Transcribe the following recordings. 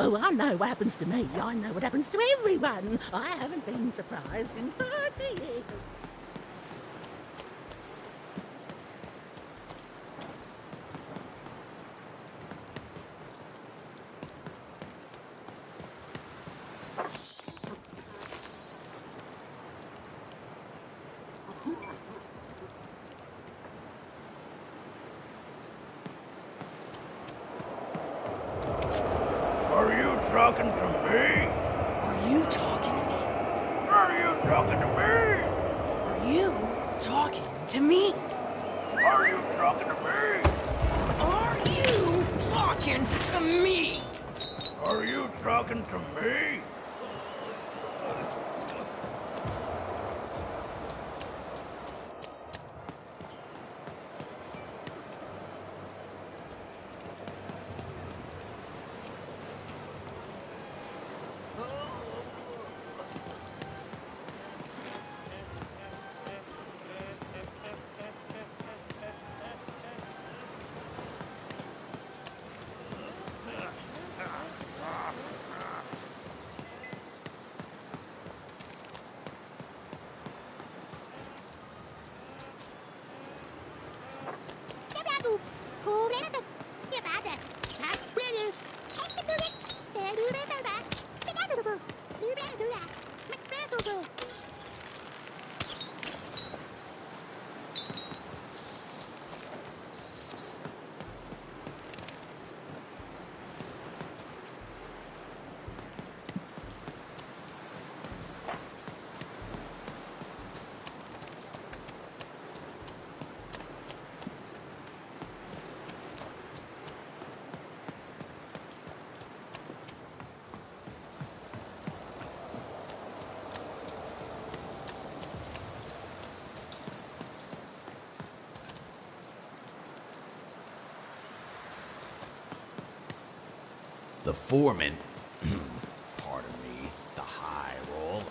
Oh, I know what happens to me. I know what happens to everyone. I haven't been surprised in 30 years. Are you talking to me? Are you talking to me? Are you talking to me? Are you talking to me? Are you talking to me? Are you talking to me? Are you talking to me? The foreman, pardon me, the high roll.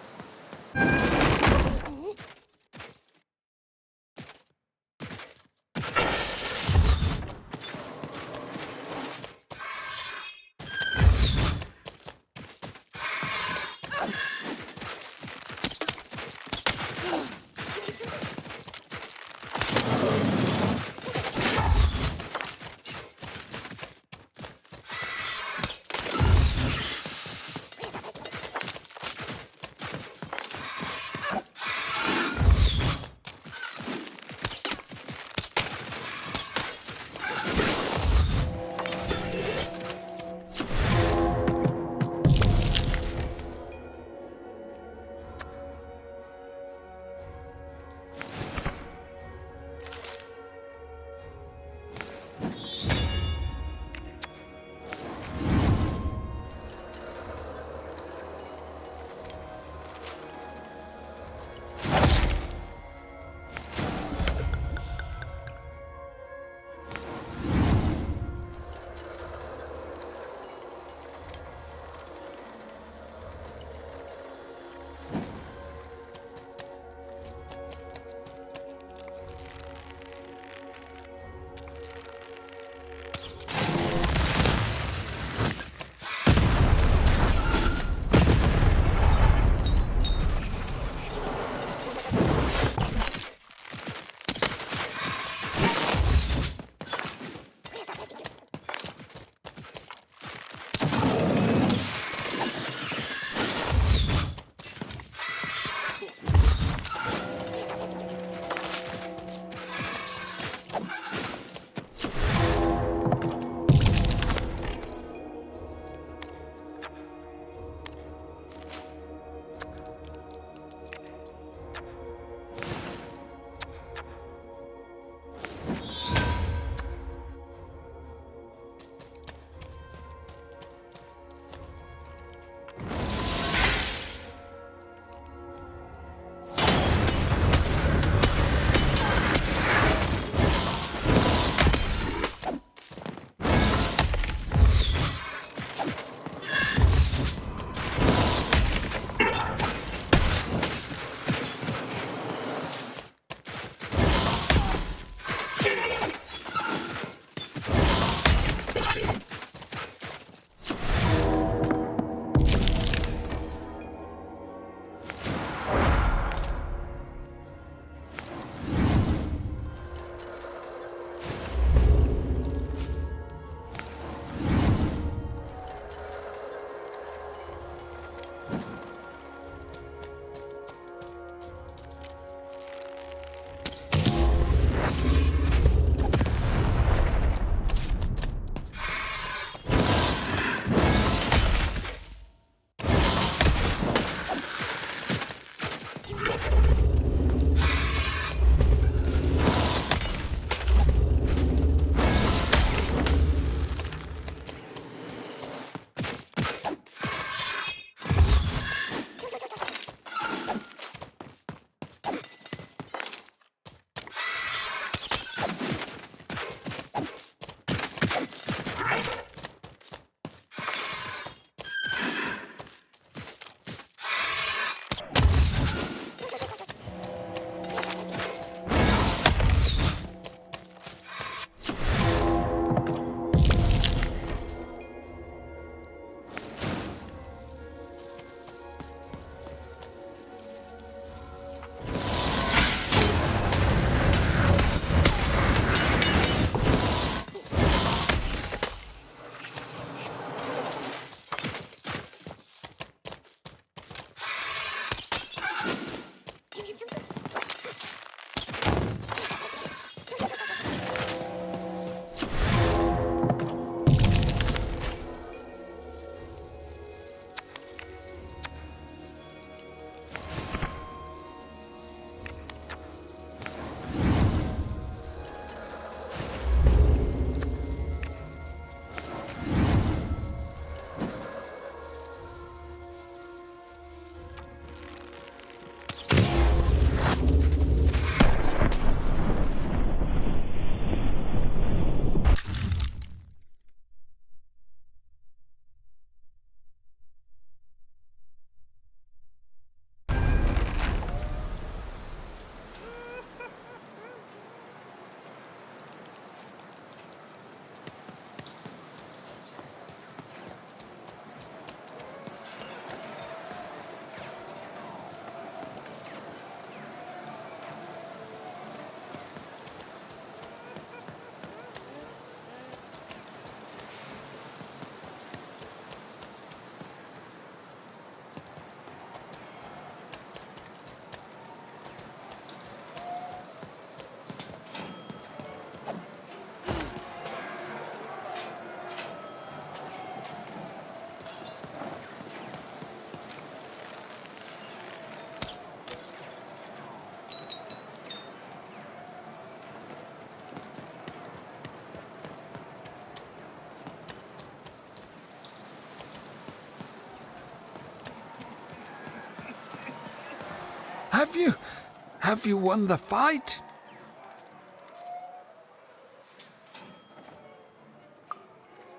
Have you won the fight?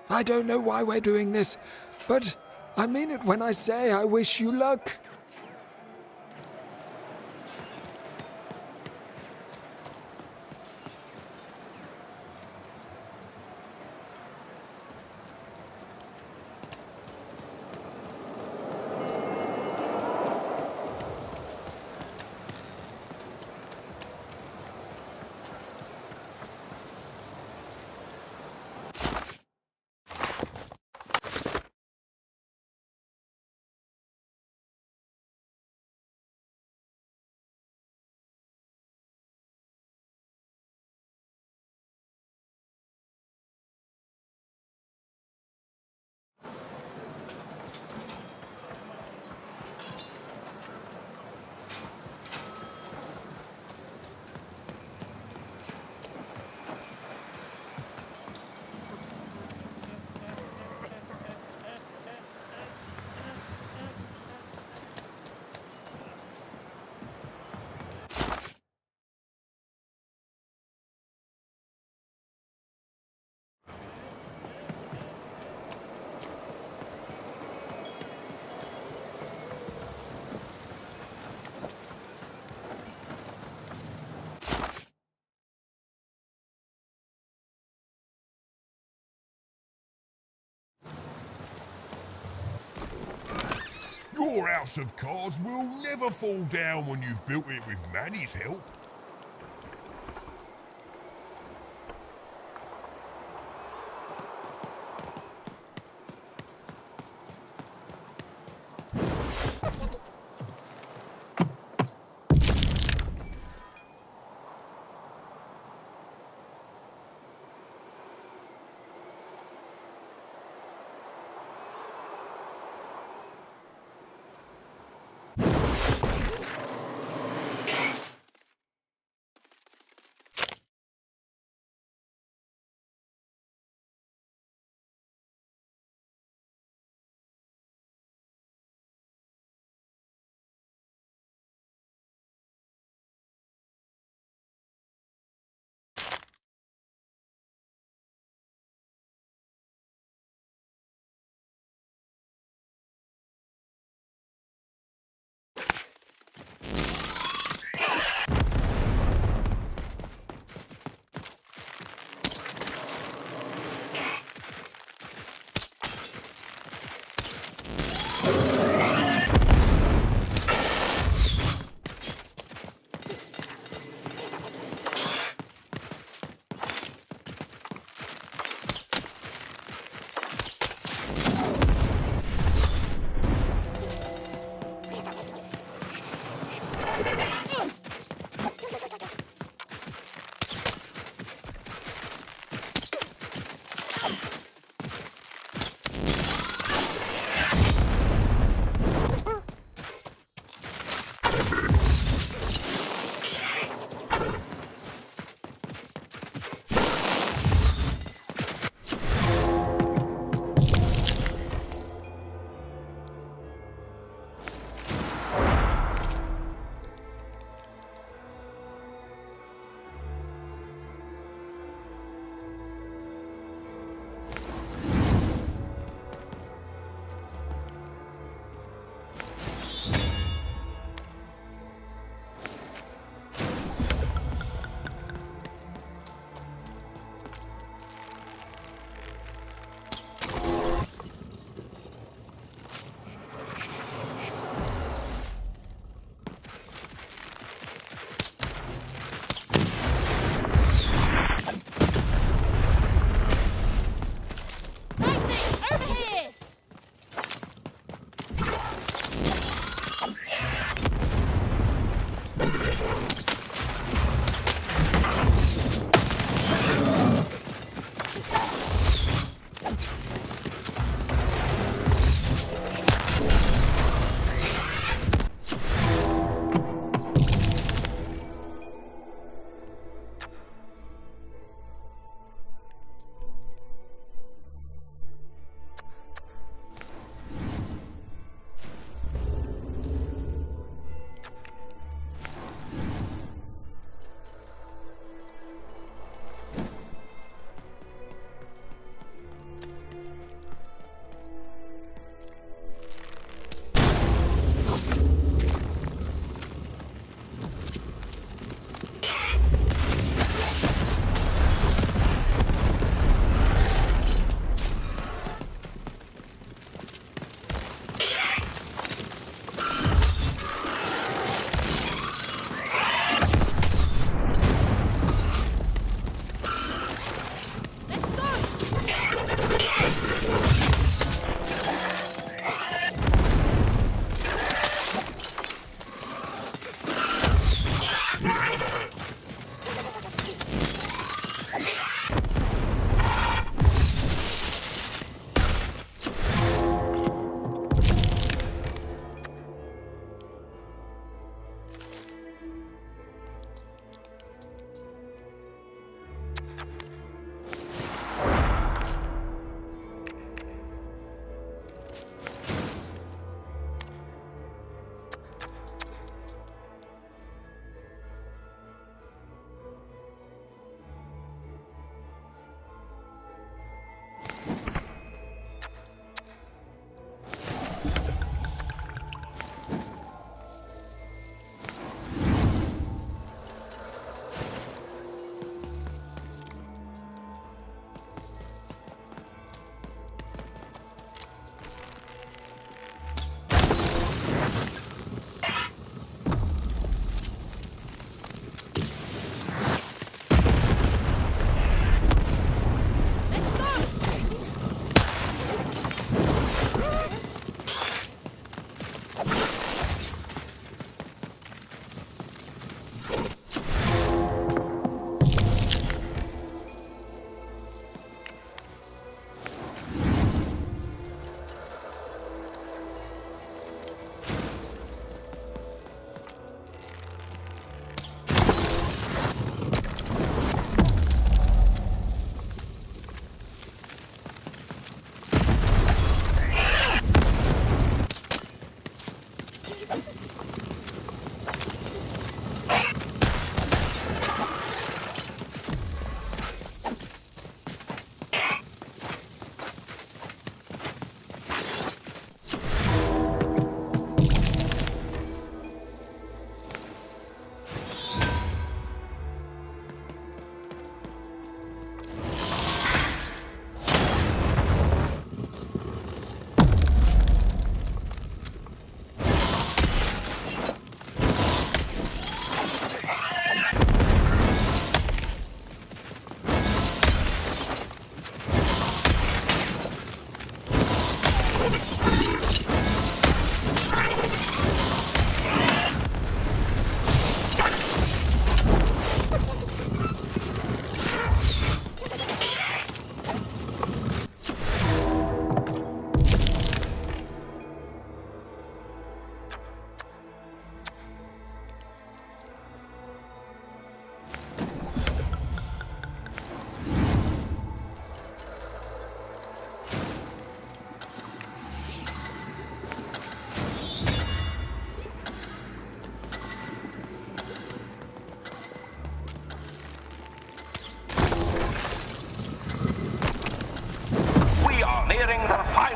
I don't know why we're doing this, but I mean it when I say I wish you luck. Your house of cards will never fall down when you've built it with Manny's help.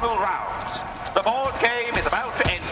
final rounds. The board game is about to end.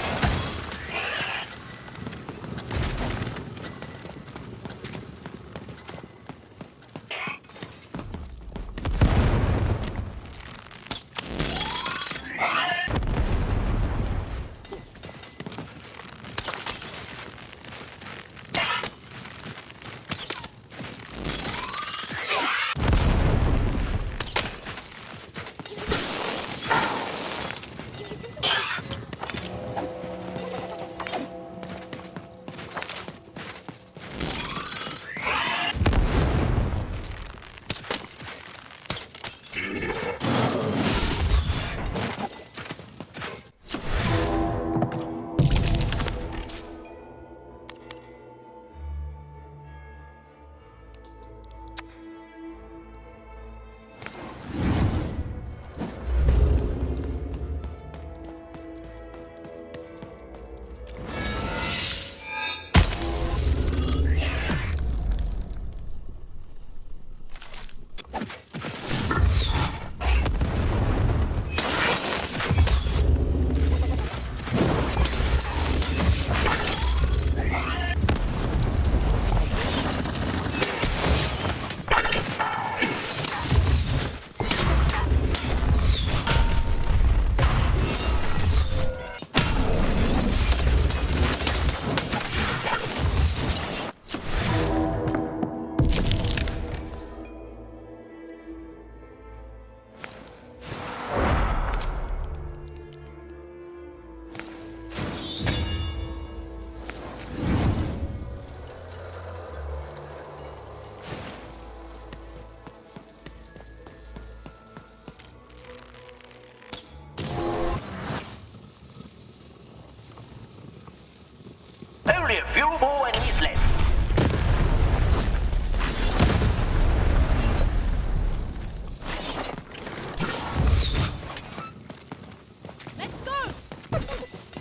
Only a few more enemies left. Let's go!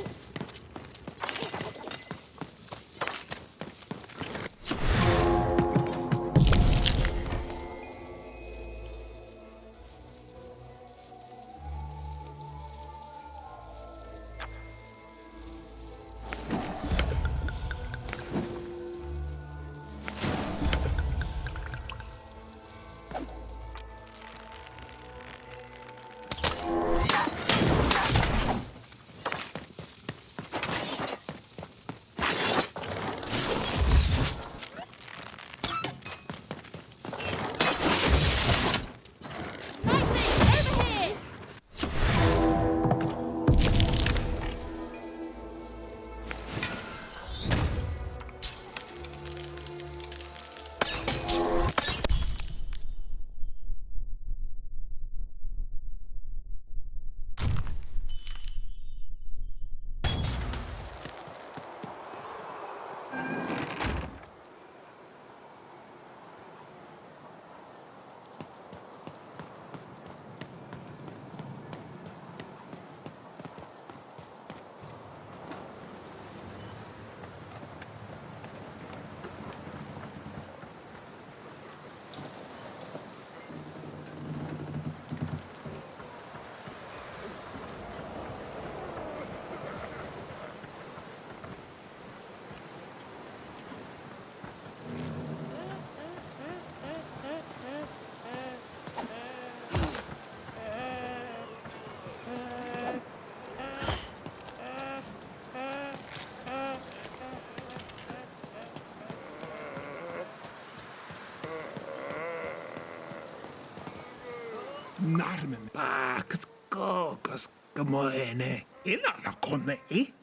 Narmen bakskokos kamoene. Inana kone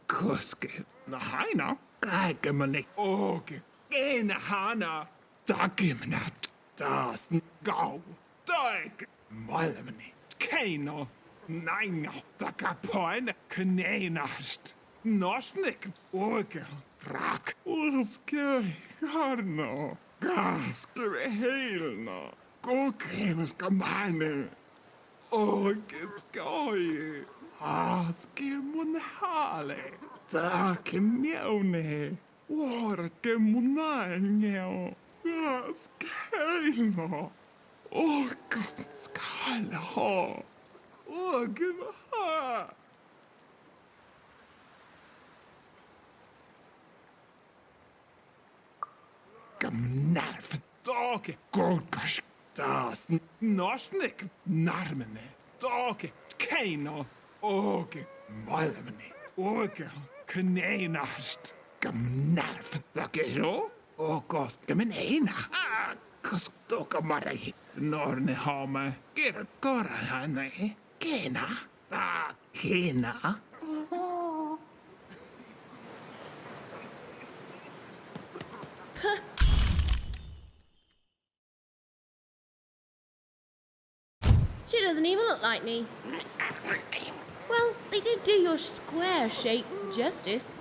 koske. Na haina. Kaikemane oke. En hana. Takimnat. Das gau. Taik. Malmene. Keino. Nainga. Takapoine. Kneinast. Nosnik. Oke. Rak. Uske. Harno. Gaske. Heilno. Kokremes kamane. Åkeskoje. Aske munhale. Take miaune. Orke munaneo. Askelno. Åkeskala ha. Åh, gud vad... Gamnar för dage, gorgash, das, norsnik, narmene, dage, keino, åge, malmene, åge, kneinast, gamnar för dage, ro, ågos, gaminena, kostoka marai, norne hame, gergora hane, kena, kena. She doesn't even look like me. Well, they did do your square shape justice.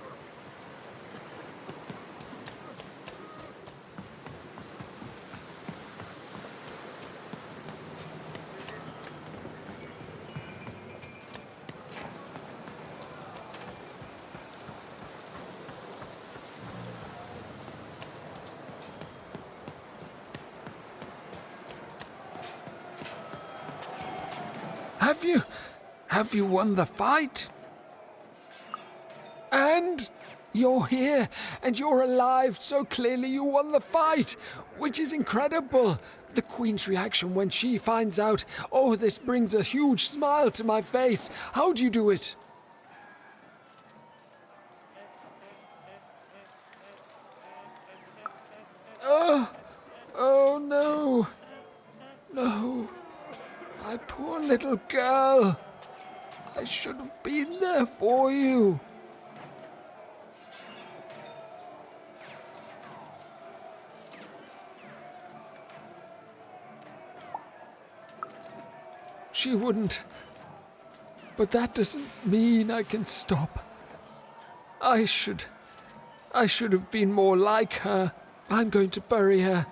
Have you won the fight? And you're here, and you're alive, so clearly you won the fight, which is incredible. The Queen's reaction when she finds out, oh, this brings a huge smile to my face. How'd you do it? Oh no. No. My poor little girl. I should have been there for you. She wouldn't. But that doesn't mean I can stop. I should have been more like her. I'm going to bury her.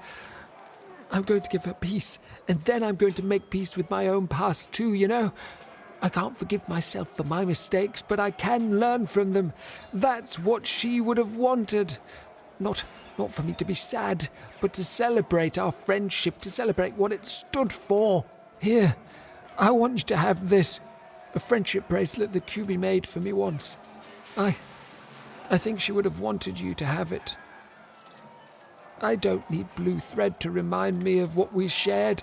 I'm going to give her peace, and then I'm going to make peace with my own past too, you know? I can't forgive myself for my mistakes, but I can learn from them. That's what she would have wanted. Not for me to be sad, but to celebrate our friendship, to celebrate what it stood for. Here, I want you to have this. A friendship bracelet that QB made for me once. I think she would have wanted you to have it. I don't need blue thread to remind me of what we shared.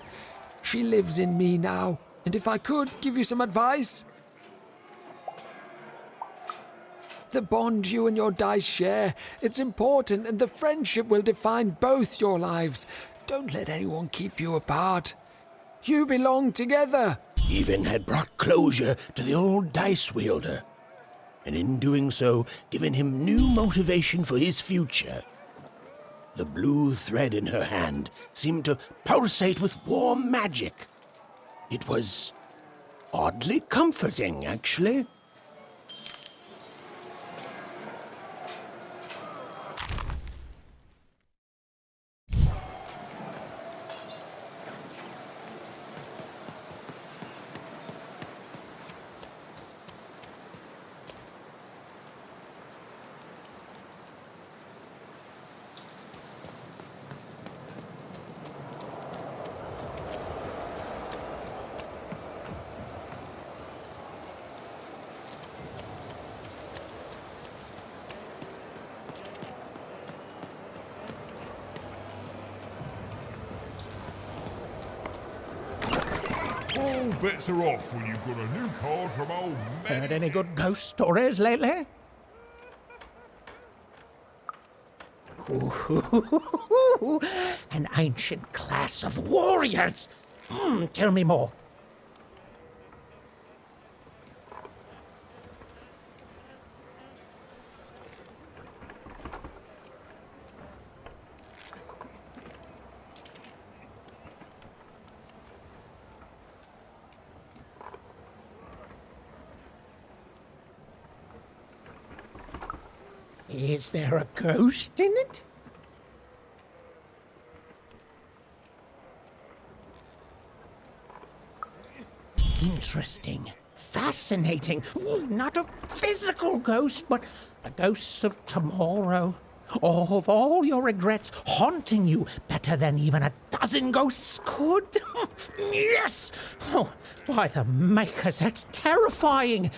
She lives in me now. And if I could give you some advice, the bond you and your dice share, it's important, and the friendship will define both your lives. Don't let anyone keep you apart. You belong together. Even had brought closure to the old dice wielder, and in doing so, given him new motivation for his future. The blue thread in her hand seemed to pulsate with warm magic. It was oddly comforting, actually. All bets are off when you've got a new card from old man. Heard any good ghost stories lately? An ancient class of warriors. Tell me more. Is there a ghost in it? Interesting. Fascinating. Not a physical ghost, but a ghost of tomorrow. Of all your regrets haunting you better than even a dozen ghosts could. Yes! Oh, by the makers, that's terrifying.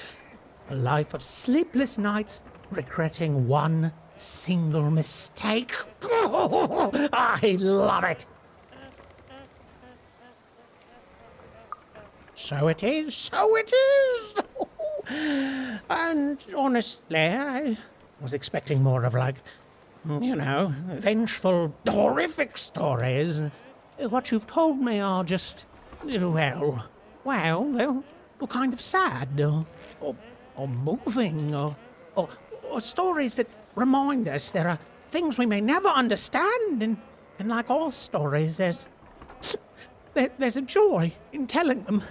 A life of sleepless nights, regretting one single mistake. Oh, I love it. So it is, so it is. And honestly, I was expecting more of vengeful, horrific stories. What you've told me are just, well, kind of sad, or moving, or stories that remind us there are things we may never understand, and like all stories, there's a joy in telling them,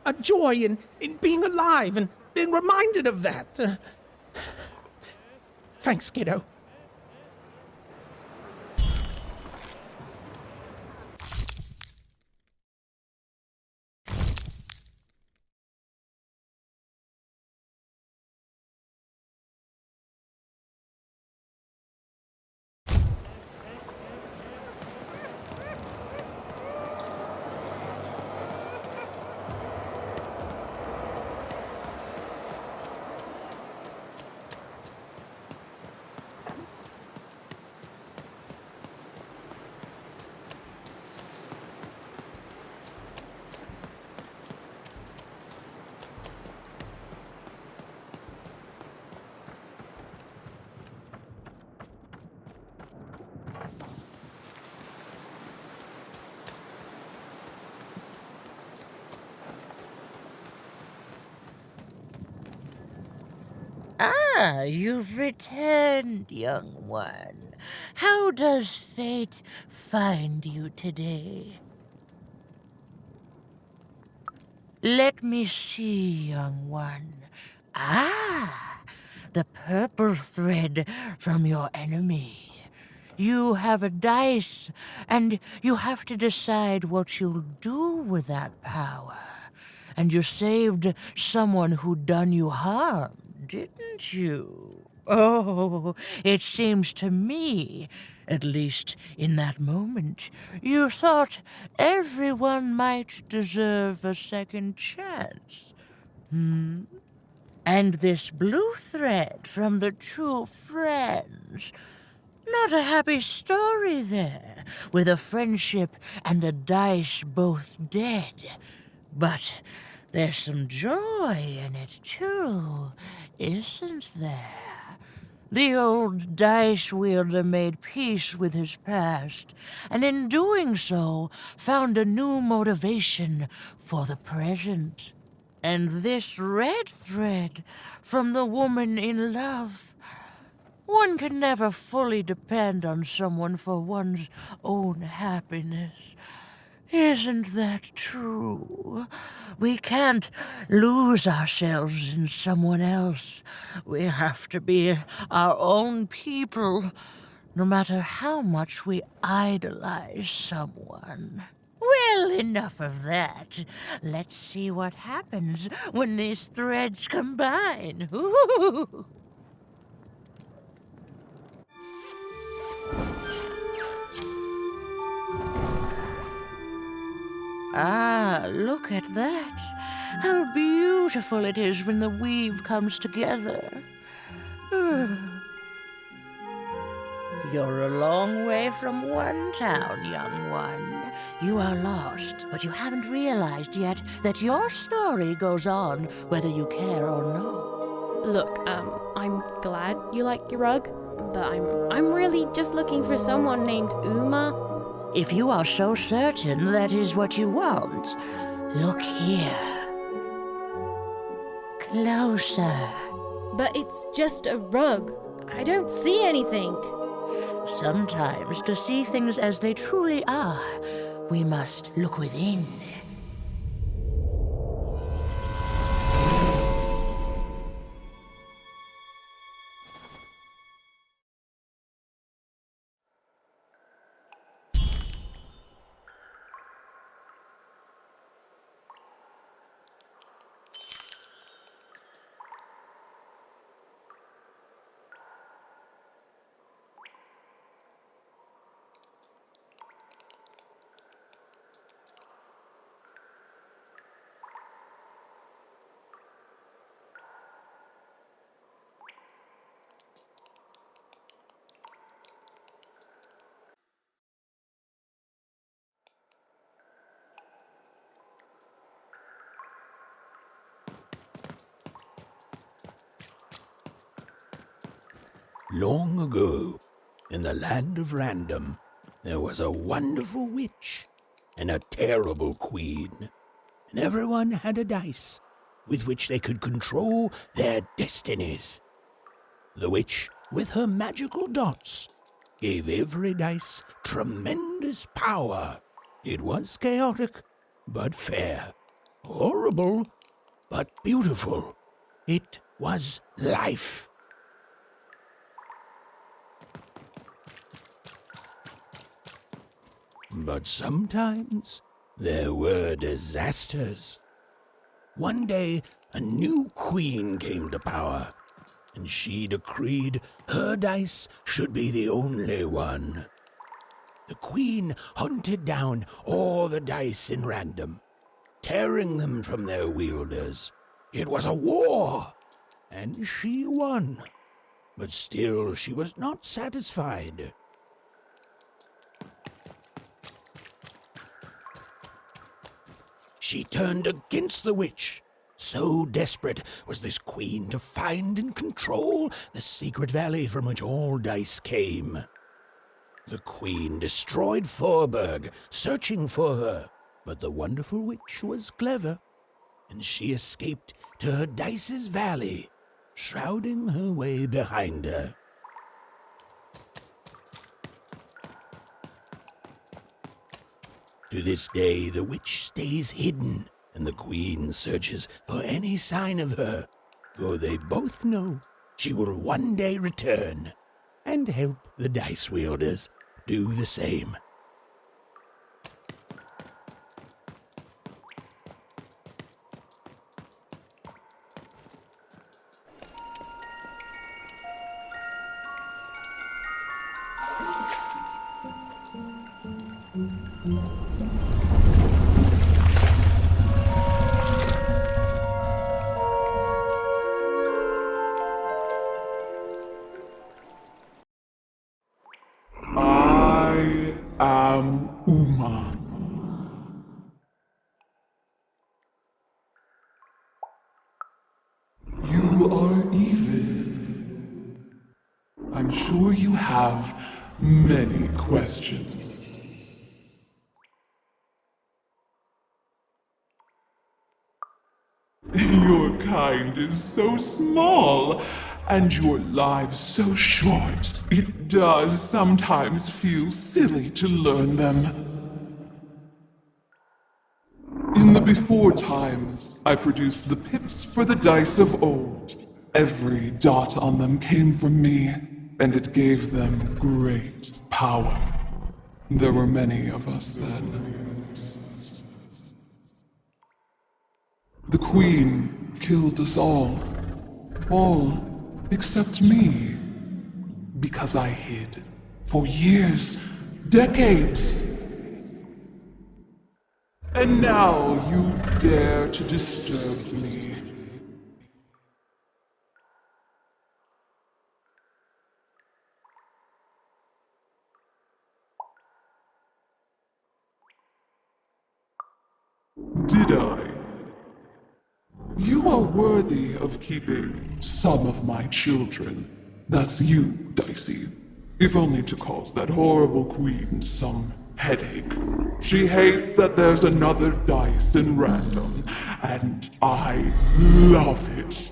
a joy in being alive and being reminded of that. Thanks, kiddo. Ah, you've returned, young one. How does fate find you today? Let me see, young one. Ah, the purple thread from your enemy. You have a dice, and you have to decide what you'll do with that power. And you saved someone who'd done you harm, didn't you? Oh, it seems to me, at least in that moment, you thought everyone might deserve a second chance. And this blue thread from the two friends. Not a happy story there, with a friendship and a dice both dead. But there's some joy in it, too, isn't there? The old dice wielder made peace with his past, and in doing so, found a new motivation for the present. And this red thread from the woman in love. One can never fully depend on someone for one's own happiness. Isn't that true? We can't lose ourselves in someone else. We have to be our own people, no matter how much we idolize someone. Well, enough of that. Let's see what happens when these threads combine. Ooh. Ah, look at that. How beautiful it is when the weave comes together. You're a long way from one town, young one. You are lost, but you haven't realized yet that your story goes on whether you care or not. Look, I'm glad you like your rug, but I'm really just looking for someone named Uma. If you are so certain that is what you want, look here. Closer. But it's just a rug. I don't see anything. Sometimes, to see things as they truly are, we must look within. Long ago, in the land of Random, there was a wonderful witch and a terrible queen, and everyone had a dice with which they could control their destinies. The witch, with her magical dots, gave every dice tremendous power. It was chaotic, but fair. Horrible, but beautiful. It was life. But sometimes there were disasters. One day, a new queen came to power, and she decreed her dice should be the only one. The queen hunted down all the dice in Random, tearing them from their wielders. It was a war, and she won. But still she was not satisfied. She turned against the witch. So desperate was this queen to find and control the secret valley from which all dice came. The queen destroyed Forberg, searching for her, but the wonderful witch was clever, and she escaped to her dice's valley, shrouding her way behind her. To this day, the witch stays hidden, and the queen searches for any sign of her, for they both know she will one day return and help the dice wielders do the same. I am Uma. You are evil. I'm sure you have many questions. Your kind is so small, and your lives so short. It does sometimes feel silly to learn them. In the before times, I produced the pips for the dice of old. Every dot on them came from me, and it gave them great power. There were many of us then. The Queen killed us all except me, because I hid for years, decades. And now you dare to disturb me. Did I? You are worthy of keeping some of my children. That's you, Dicey. If only to cause that horrible queen some headache. She hates that there's another dice in Random, and I love it.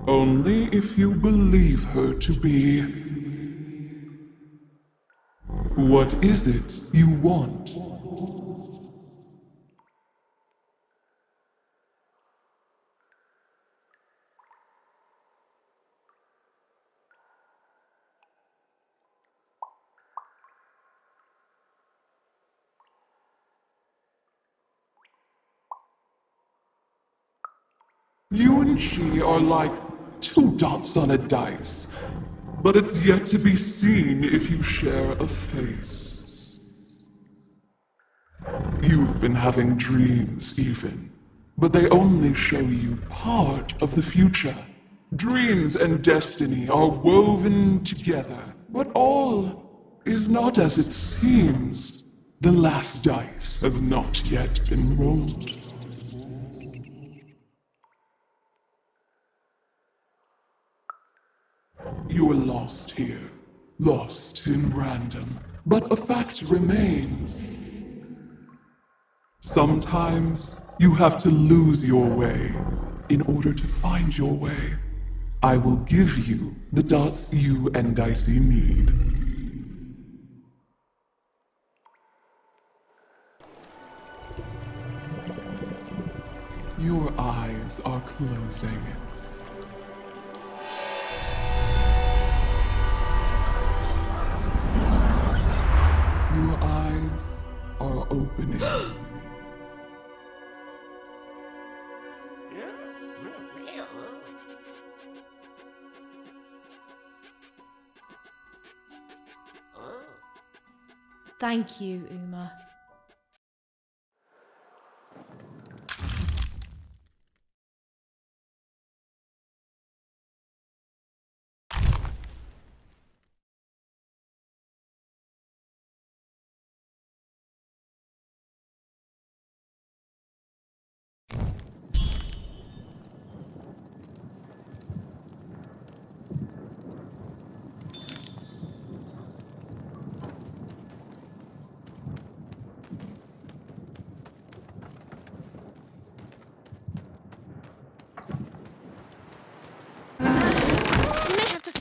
Only if you believe her to be. What is it you want? You and she are like two dots on a dice, but it's yet to be seen if you share a face. You've been having dreams even, but they only show you part of the future. Dreams and destiny are woven together, but all is not as it seems. The last dice has not yet been rolled. You are lost here, lost in random. But a fact remains. Sometimes you have to lose your way in order to find your way. I will give you the dots you and Dicey need. Your eyes are closing. Your eyes are opening. Thank you, Uma.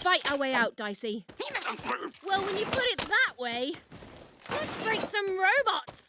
Fight our way out, Dicey. Well, when you put it that way, let's break some robots.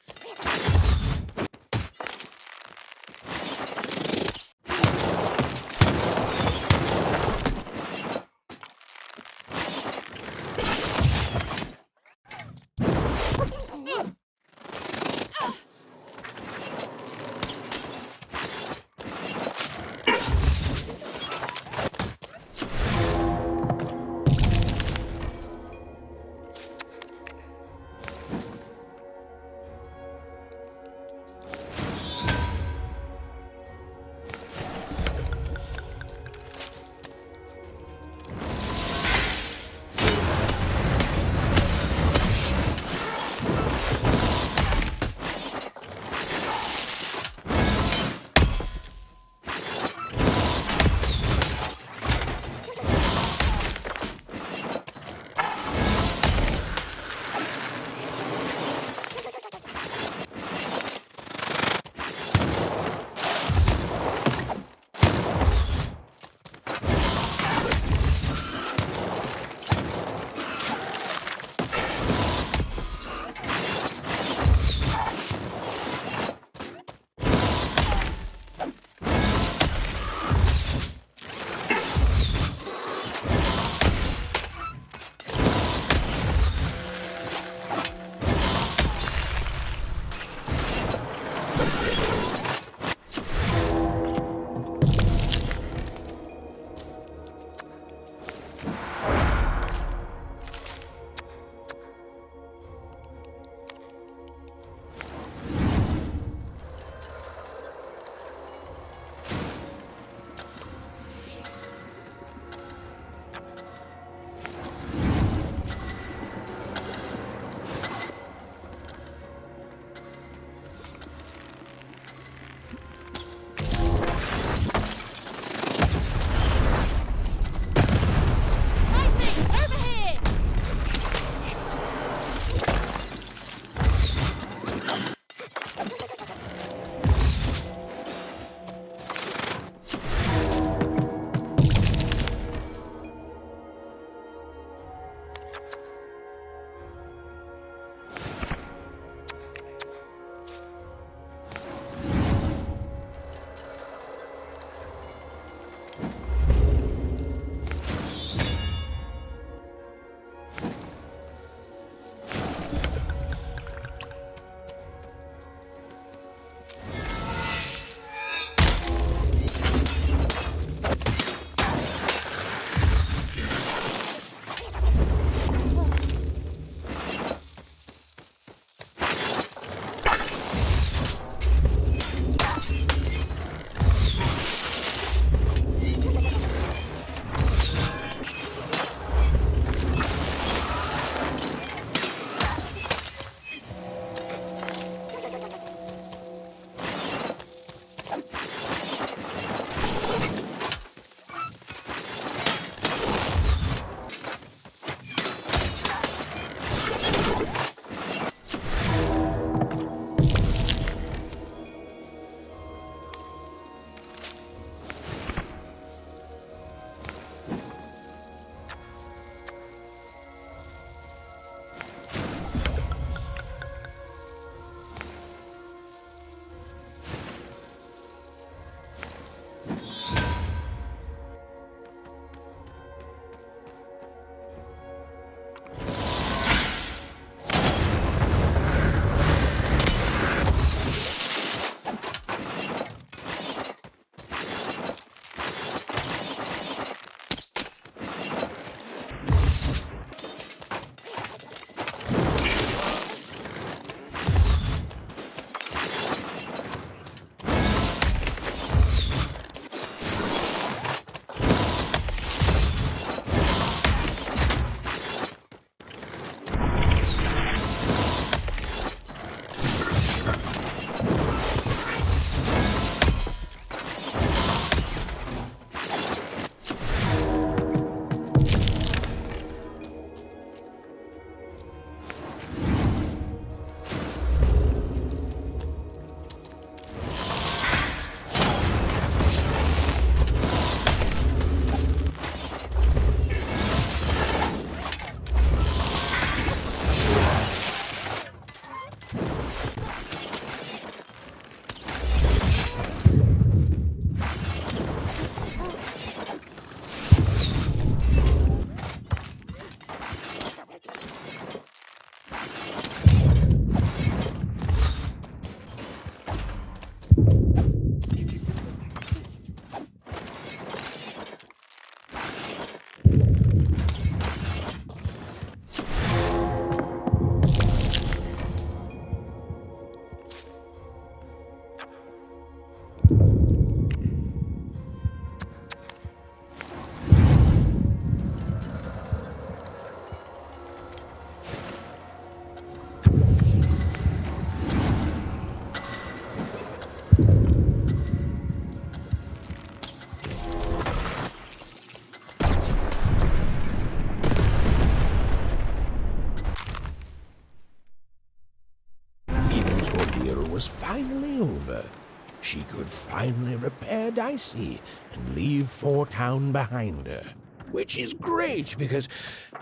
she could finally repair Dicey and leave Four Town behind her. Which is great because,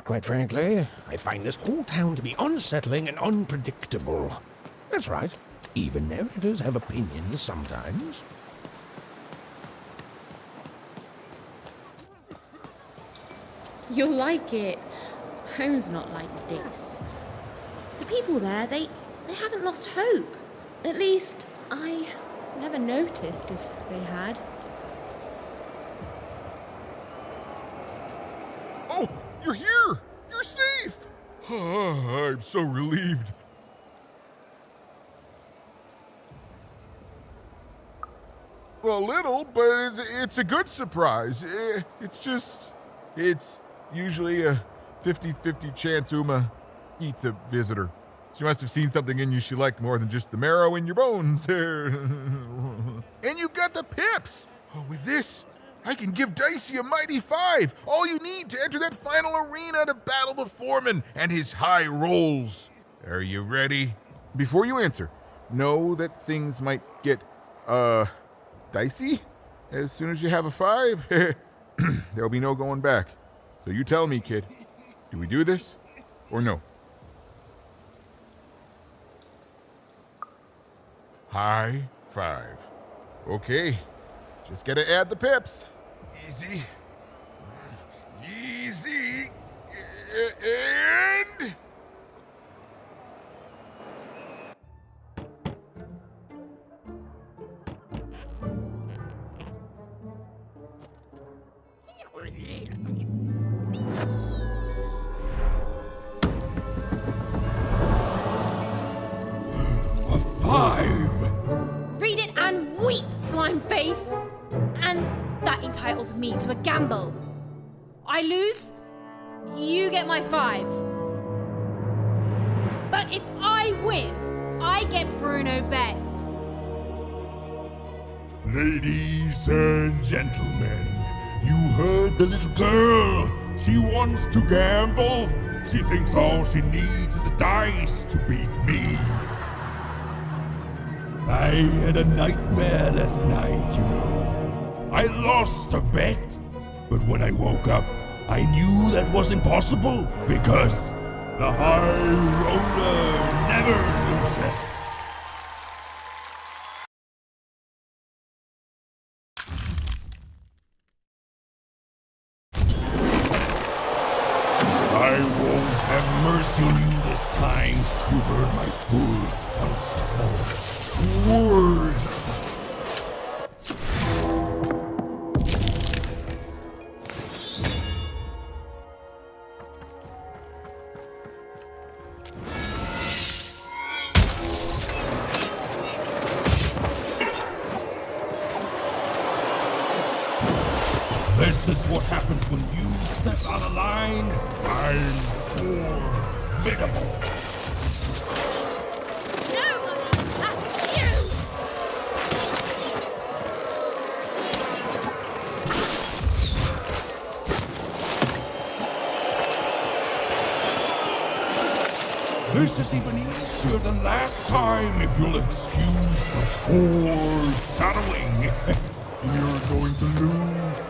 quite frankly, I find this whole town to be unsettling and unpredictable. That's right. Even narrators have opinions sometimes. You'll like it. Home's not like this. The people there, they haven't lost hope. At least, I never noticed if they had. Oh, you're here! You're safe! I'm so relieved. Well, a little, but it's a good surprise. It's usually a 50-50 chance Uma eats a visitor. She must have seen something in you she liked more than just the marrow in your bones. And you've got the pips! Oh, with this, I can give Dicey a mighty 5. All you need to enter that final arena to battle the foreman and his high rolls. Are you ready? Before you answer, know that things might get, dicey as soon as you have a 5. There'll be no going back. So you tell me, kid. Do we do this or no? High 5. Okay. Just gotta add the pips. Easy. Easy. And... A 5! Read it and weep, slime face! And that entitles me to a gamble. I lose, you get my 5. But if I win, I get Bruno Betts. Ladies and gentlemen, you heard the little girl. She wants to gamble. She thinks all she needs is a dice to beat me. I had a nightmare last night, you know. I lost a bet, but when I woke up, I knew that was impossible because the high roller never loses. I won't have mercy on you this time. You've heard my full unstoppable words. This is what happens when you step out of line. I'm formidable. No, that's you! This is even easier than last time, if you'll excuse the foreshadowing. You're going to lose.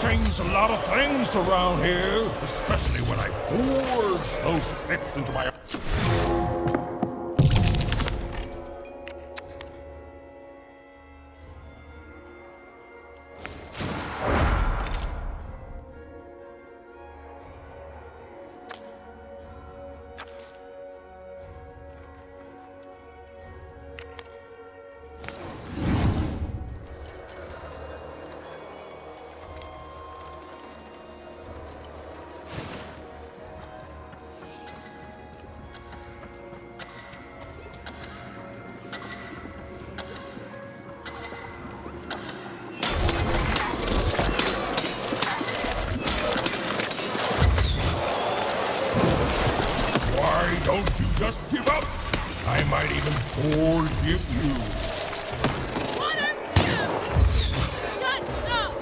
Change a lot of things around here, especially when I force those bits into my... Don't you just give up? I might even forgive you. What are you? Shut up!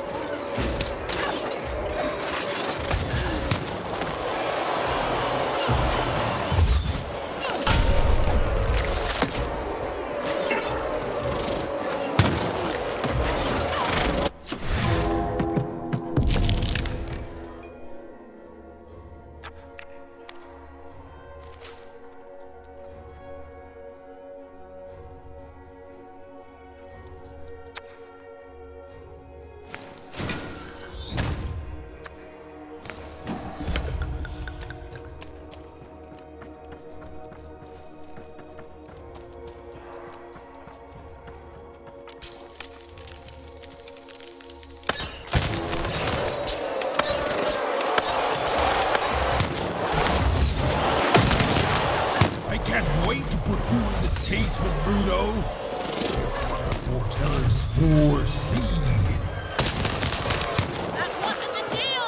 to Bruno. It's what the foretellers foresee. That wasn't the deal!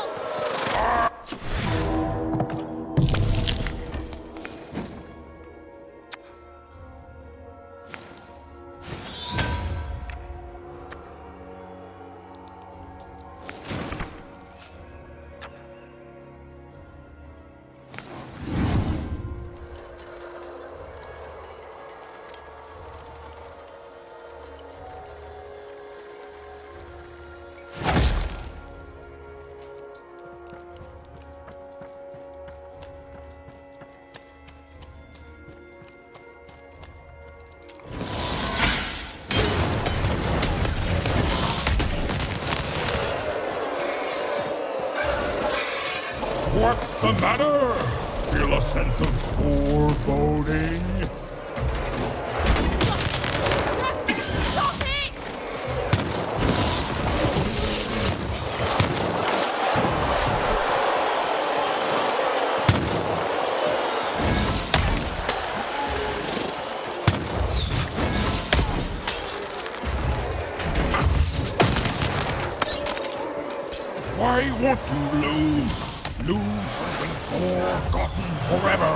What's the matter? Feel a sense of foreboding? Stop it! Why won't you lose? Lose has been forgotten forever.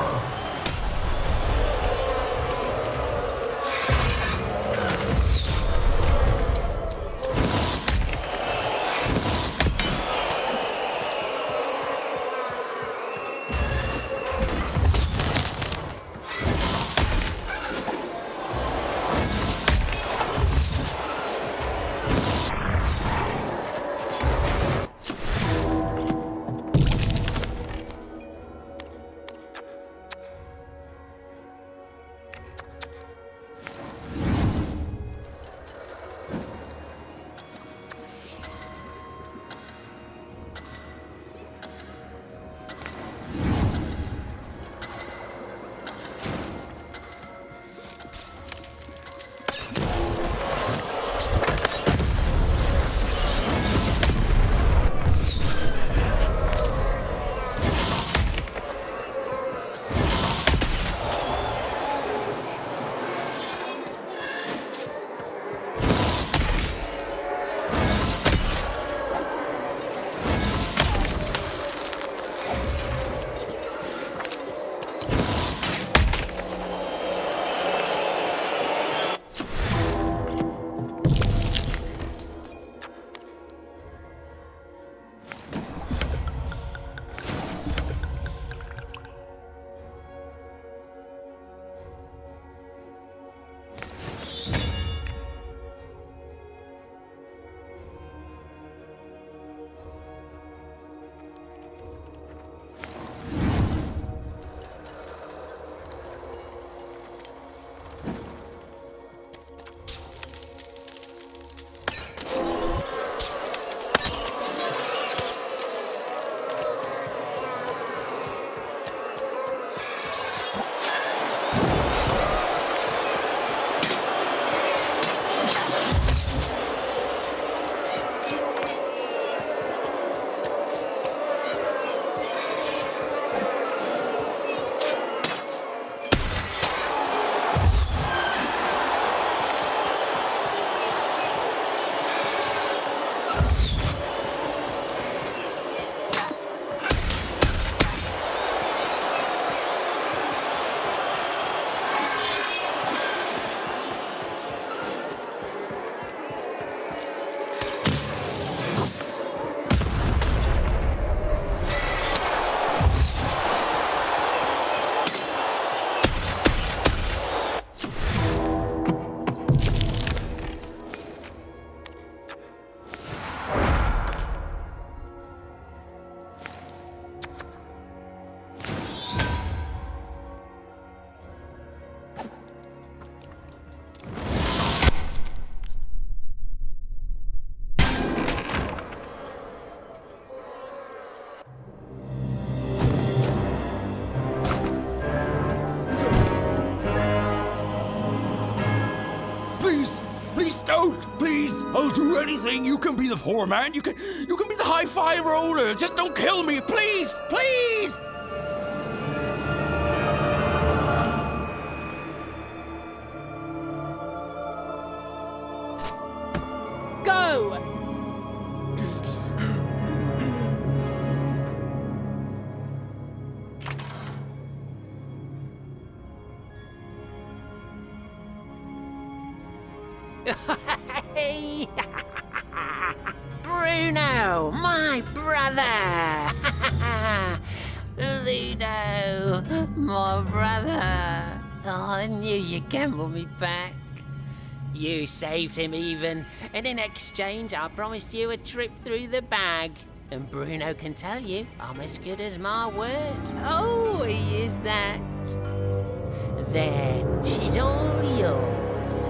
Please, I'll do anything. You can be the foreman. You can be the high-fi roller. Just don't kill me, please, please. Hey! Bruno, my brother! Ludo, my brother. Oh, I knew you'd gamble me back. You saved him even, and in exchange I promised you a trip through the bag. And Bruno can tell you I'm as good as my word. Oh, he is that. There, she's all yours.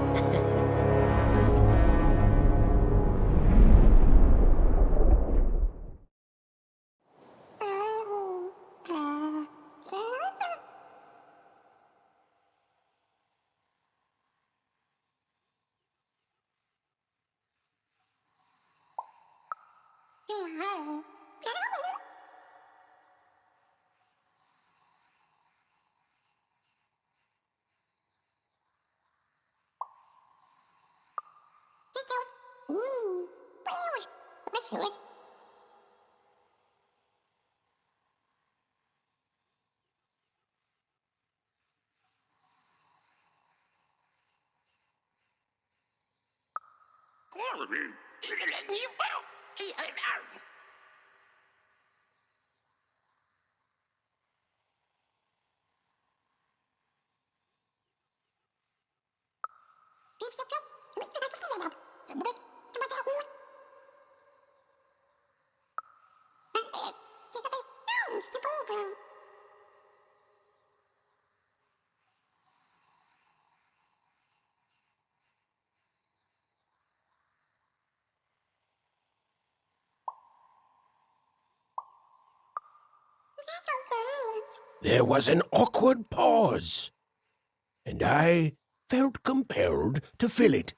There was an awkward pause, and I felt compelled to fill it.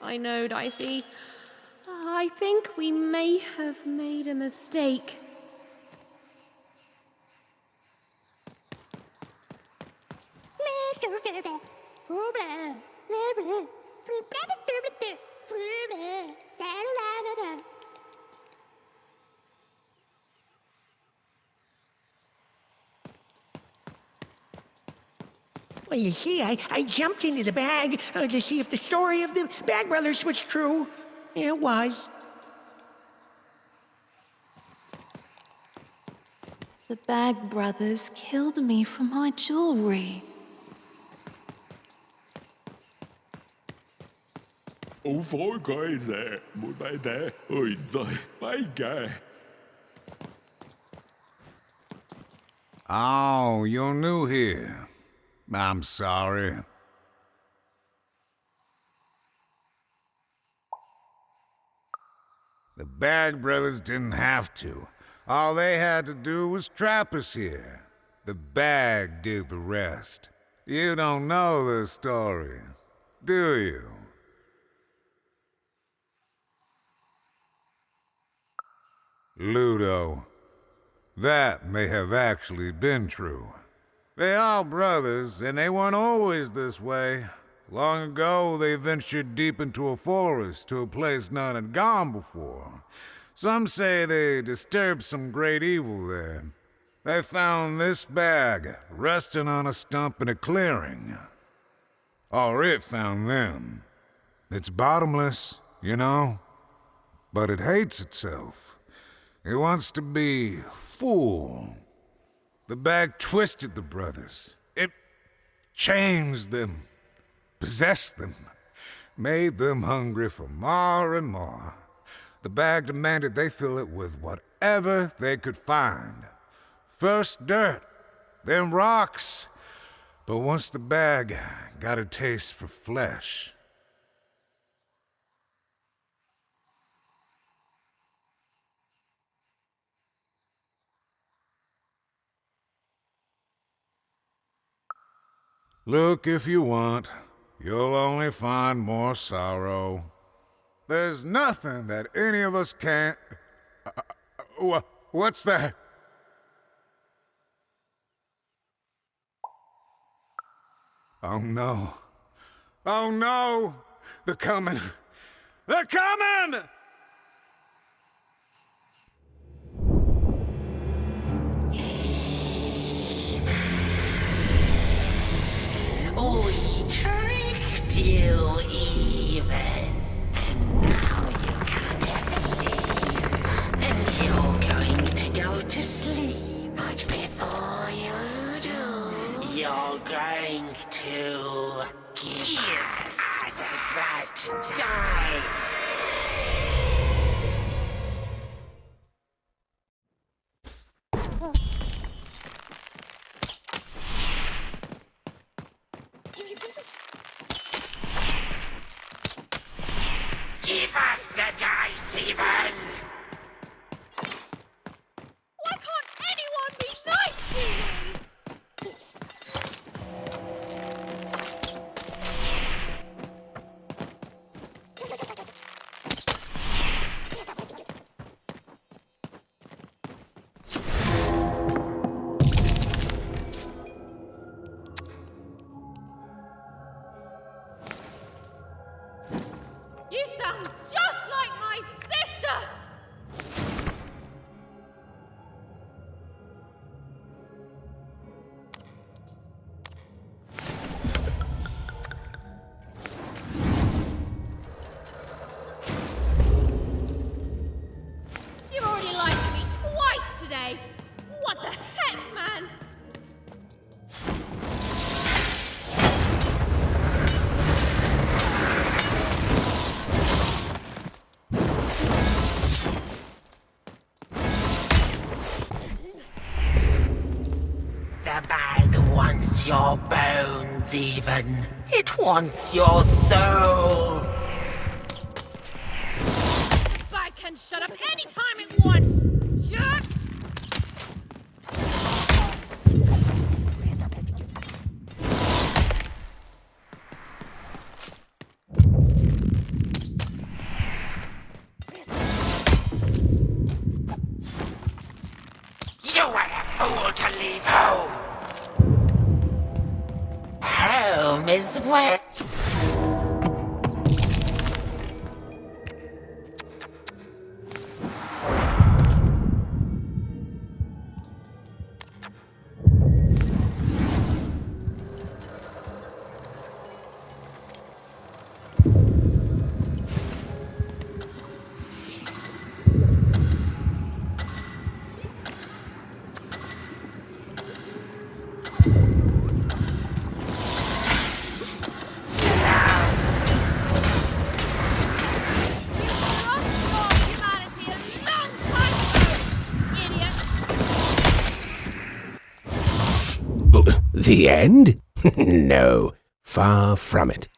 I know, Dicey. I think we may have made a mistake. Well, you see, I jumped into the bag to see if the story of the Bag Brothers was true. It was. The Bag Brothers killed me for my jewelry. Oh, four guys there. Một bài there. Ôi giời, my guy. Oh, you're new here. I'm sorry. The Bag Brothers didn't have to. All they had to do was trap us here. The bag did the rest. You don't know the story, do you? Ludo, that may have actually been true. They are brothers, and they weren't always this way. Long ago, they ventured deep into a forest to a place none had gone before. Some say they disturbed some great evil there. They found this bag resting on a stump in a clearing. Or it found them. It's bottomless, you know, but it hates itself. It wants to be full. The bag twisted the brothers. It changed them, possessed them, made them hungry for more and more. The bag demanded they fill it with whatever they could find. First dirt, then rocks. But once the bag got a taste for flesh, look if you want, you'll only find more sorrow. There's nothing that any of us can't... what's that? Oh no. Oh no! They're coming! They're coming! We tricked you even, and now you can't ever leave, and you're going to go to sleep. But before you do, you're going to give us that dice. Give us the dice, even! Why can't anyone be nice to me? today. What the heck, man? The bag wants your bones, even. It wants your soul. The bag can shut up any time it wants. Jerk! You were a fool to leave home. Home is where... The end? No, far from it.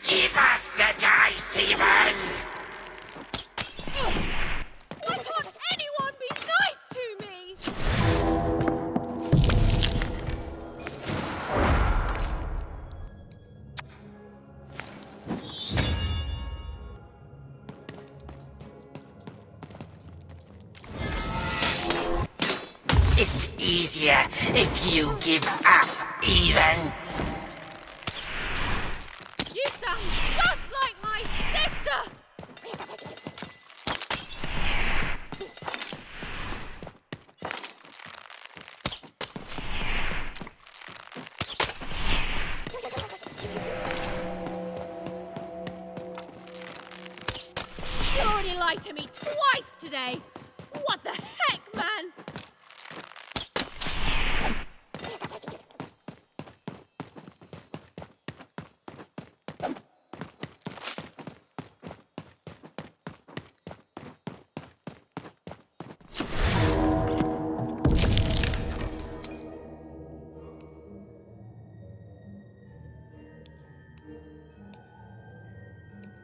Give us the dice, even. Why can't anyone be nice to me? It's easier if you give up, even. You sound just like my sister! You already lied to me twice today! What the heck, man?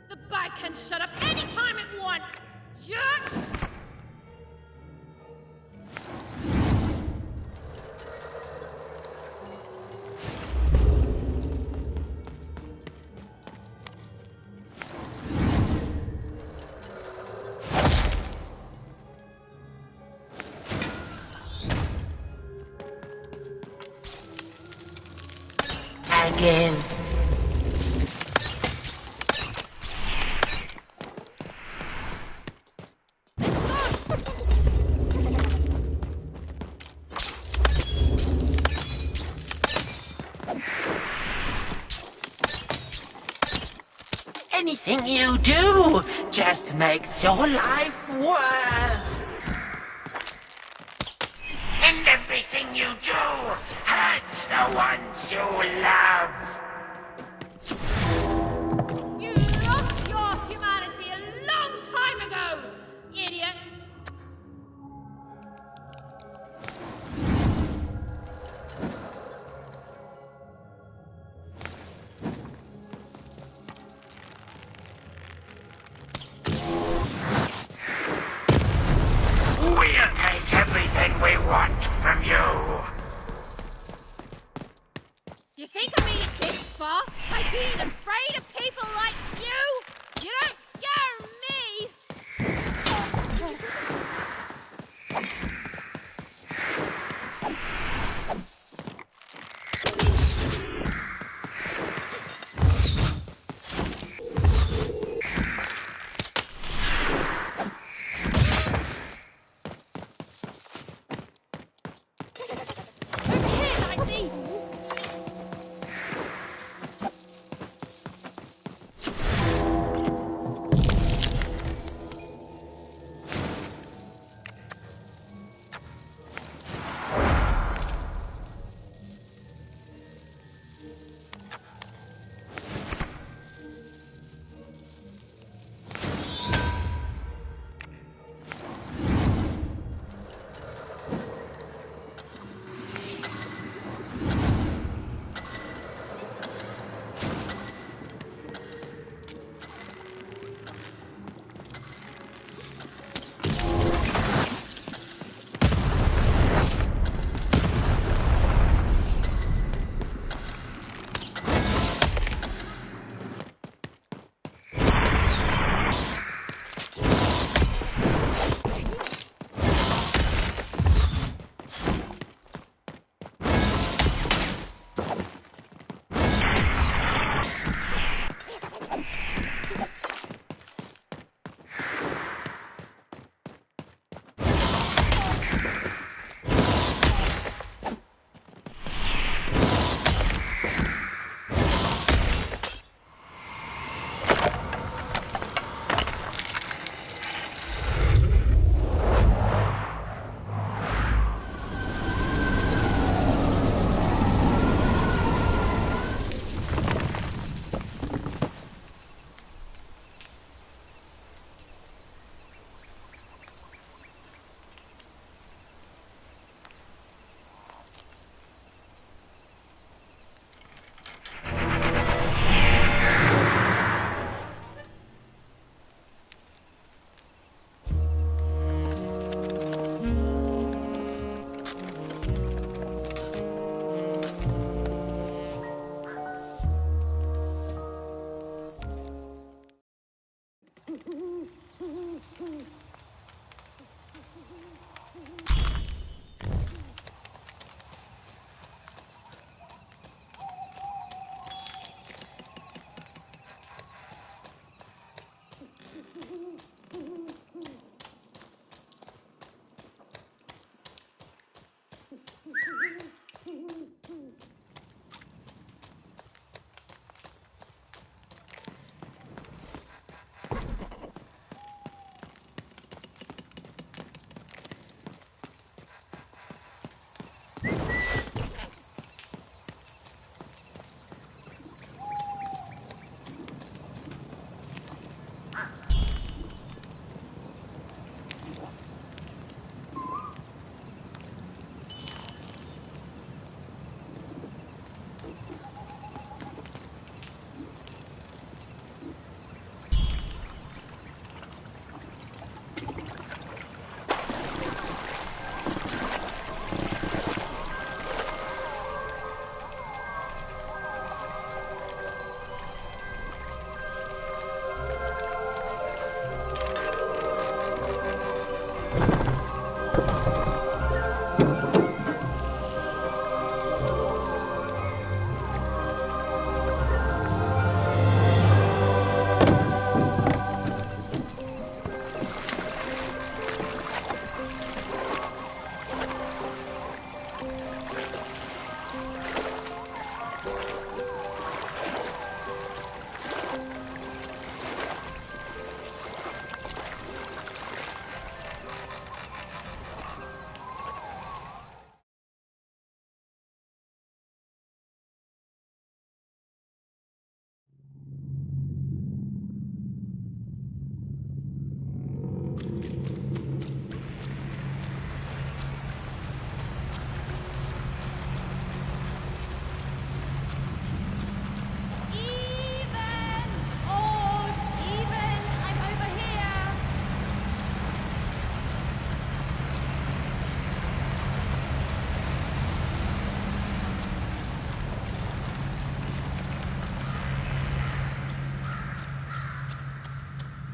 The bag can shut up any time it wants! Jerk! Again. Anything you do just makes your life worse. And everything you do hurts the ones you love. You lost your humanity a long time ago, idiots! We'll take everything we want from you. You think I made it this far by being afraid of people like you? You don't scare me!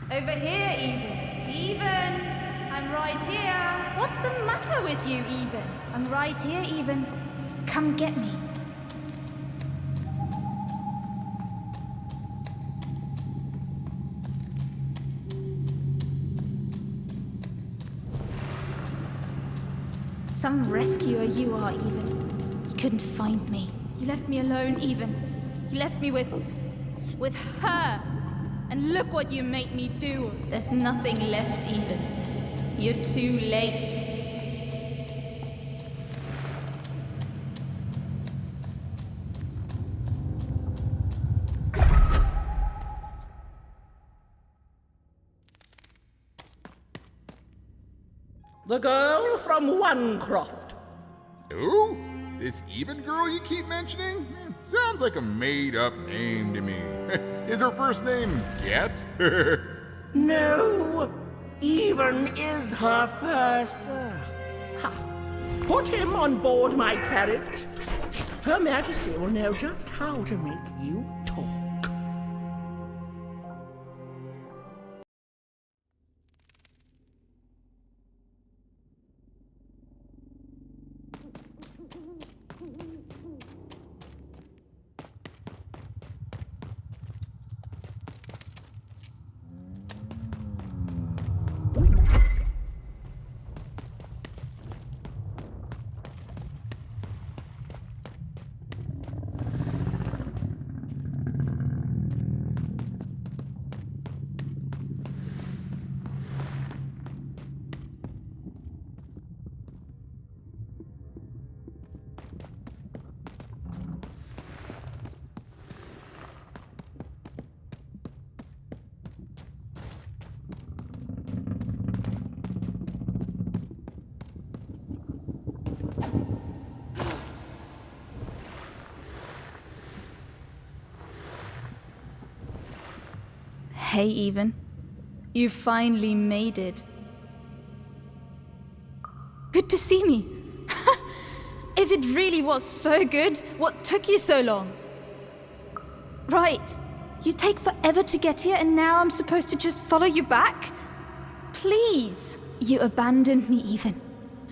Over here, Even. Even! I'm right here. What's the matter with you, Even? I'm right here, Even. Come get me. Some rescuer you are, Even. You couldn't find me. You left me alone, Even. You left me with her. And look what you made me do. There's nothing left, Even. You're too late. The girl from Onecroft. Who? This Even girl you keep mentioning? Sounds like a made-up name to me. Is her first name Get? No, Even is her first. Ha. Put him on board my carriage. Her Majesty will know just how to make you talk. Hey, Even. You finally made it. Good to see me. If it really was so good, what took you so long? Right. You take forever to get here, and now I'm supposed to just follow you back? please! You abandoned me, even.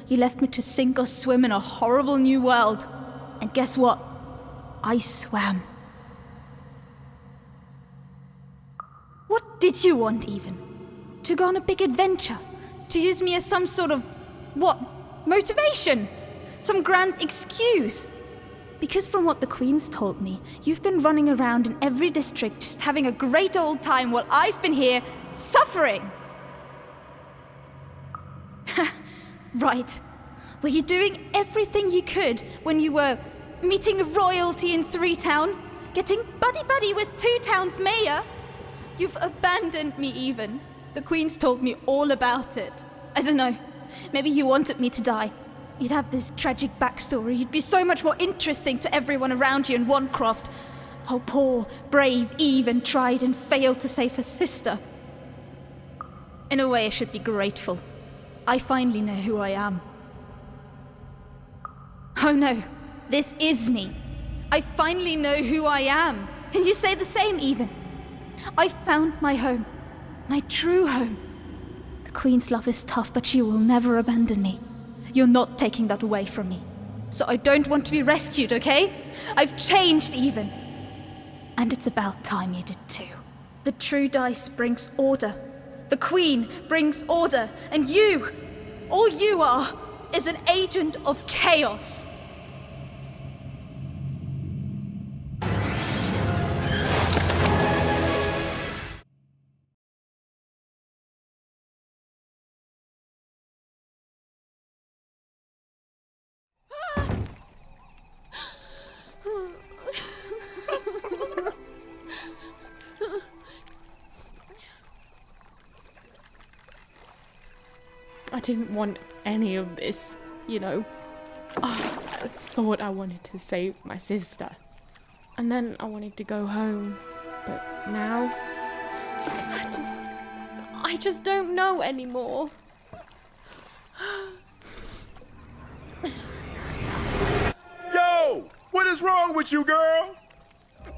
You left me to sink or swim in a horrible new world. And guess what? I swam. What did you want, even? To go on a big adventure? To use me as some sort of, what, motivation? Some grand excuse? Because from what the Queen's told me, you've been running around in every district just having a great old time while I've been here suffering. Right. Were you doing everything you could when you were meeting royalty in 3 Town? Getting buddy-buddy with 2 Town's mayor? You've abandoned me, even. The Queen's told me all about it. I don't know. Maybe you wanted me to die. You'd have this tragic backstory. You'd be so much more interesting to everyone around you in Wanecroft. How poor, brave Eve tried and failed to save her sister. In a way, I should be grateful. I finally know who I am. Oh no, this is me. I finally know who I am. Can you say the same, even? I found my home. My true home. The Queen's love is tough, but she will never abandon me. You're not taking that away from me. So I don't want to be rescued, okay? I've changed, even. And it's about time you did too. The true dice brings order. The Queen brings order. And you, all you are, is an agent of chaos. I didn't want any of this, you know. Oh, I thought I wanted to save my sister. And then I wanted to go home. But now, I just don't know anymore. Yo! What is wrong with you, girl?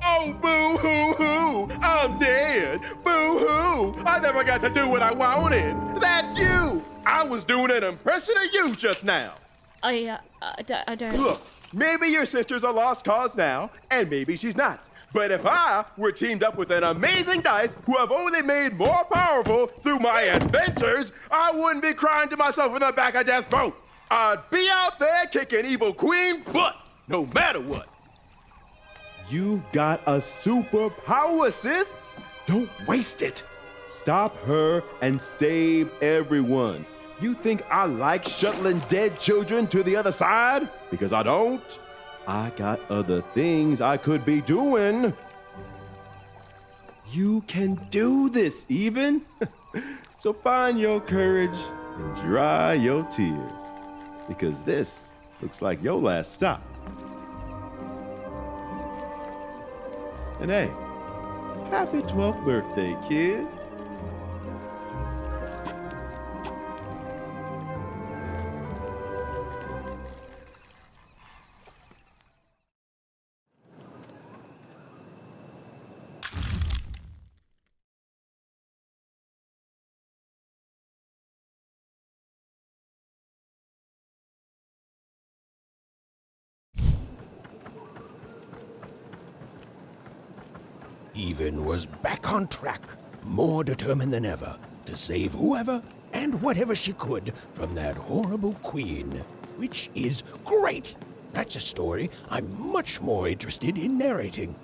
Oh, boo-hoo-hoo! I'm dead! Boo-hoo! I never got to do what I wanted! That's you! I was doing an impression of you just now! I don't... Look, maybe your sister's a lost cause now, and maybe she's not. But if I were teamed up with an amazing dice who have only made more powerful through my adventures, I wouldn't be crying to myself in the back of death's boat. I'd be out there kicking evil Queen butt, no matter what. You've got a superpower, sis. Don't waste it. Stop her and save everyone. You think I like shuttling dead children to the other side? Because I don't. I got other things I could be doing. You can do this, even. So find your courage and dry your tears. Because this looks like your last stop. And hey, happy 12th birthday, kid. Even was back on track, more determined than ever to save whoever and whatever she could from that horrible queen. Which is great. That's a story I'm much more interested in narrating.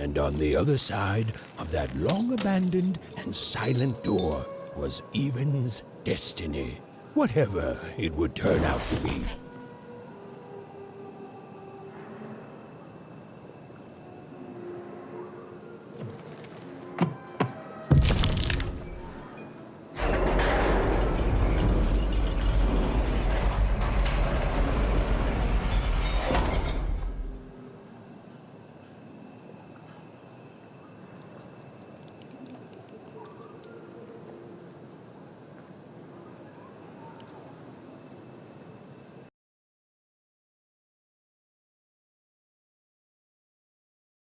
And on the other side of that long-abandoned and silent door was Even's destiny, whatever it would turn out to be.